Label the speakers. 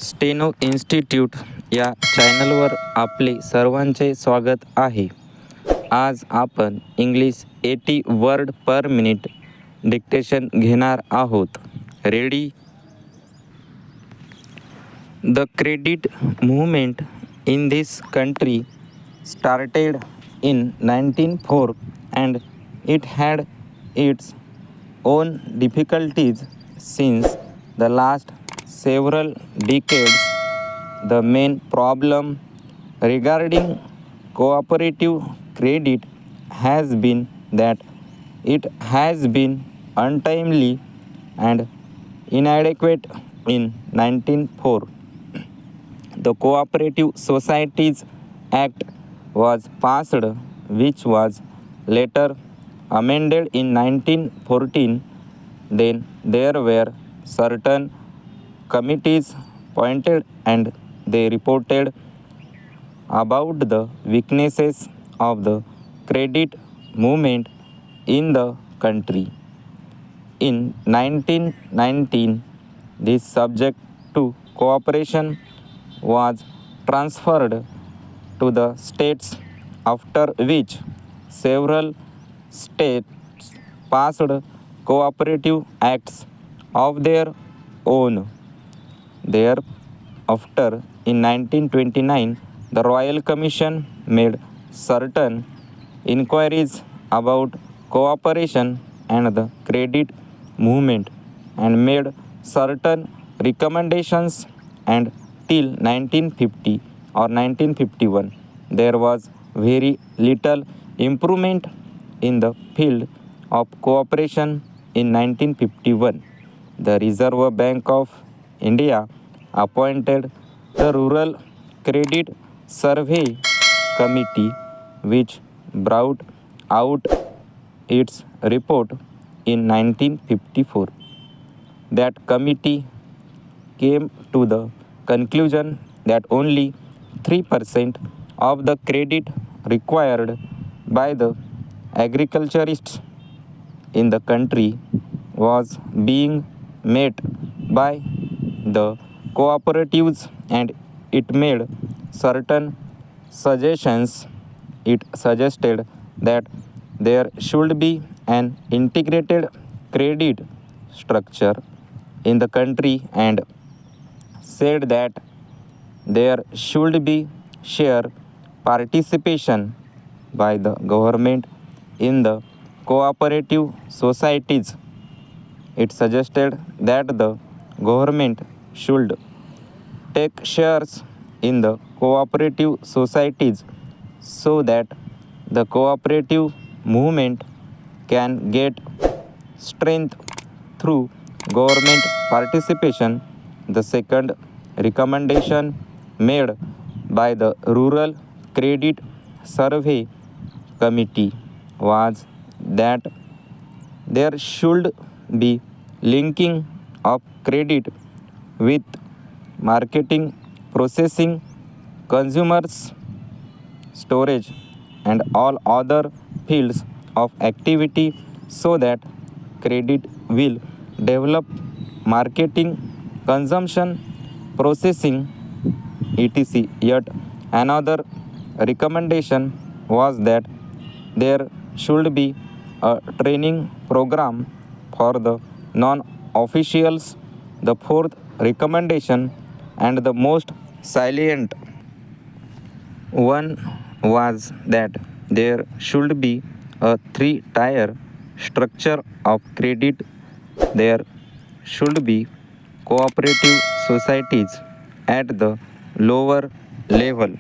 Speaker 1: Steno institute या चॅनलवर आपले सर्वांचे स्वागत आहे. आज आपण English 80 word per minute dictation घेणार आहोत. Ready? The credit movement in this country started in 1904 and it had its own difficulties since the last several decades. The main problem regarding cooperative credit has been that it has been untimely and inadequate. In 1904, the Cooperative Societies Act was passed, which was later amended in 1914. Then there were certain committees appointed and they reported about the weaknesses of the credit movement in the country. In 1919, this subject to cooperation was transferred to the states, after which several states passed cooperative acts of their own. Thereafter, in 1929, the Royal Commission made certain inquiries about cooperation and the credit movement and made certain recommendations, and till 1950 or 1951, there was very little improvement in the field of cooperation. In 1951, the Reserve Bank of India appointed the Rural Credit Survey Committee, which brought out its report in 1954. That committee came to the conclusion that only 3% of the credit required by the agriculturists in the country was being met by the cooperatives, and it made certain suggestions. It suggested that there should be an integrated credit structure in the country and said that there should be share participation by the government in the cooperative societies. It suggested that the government should take shares in the cooperative societies so that the cooperative movement can get strength through government participation. The second recommendation made by the Rural Credit Survey Committee was that there should be linking of credit with marketing, processing, consumers, storage, and all other fields of activity, so that credit will develop marketing, consumption, processing, etc. Yet another recommendation was that there should be a training program for the non-officials. The fourth recommendation, and the most salient one, was that there should be a 3-tier structure of credit. There should be cooperative societies at the lower level,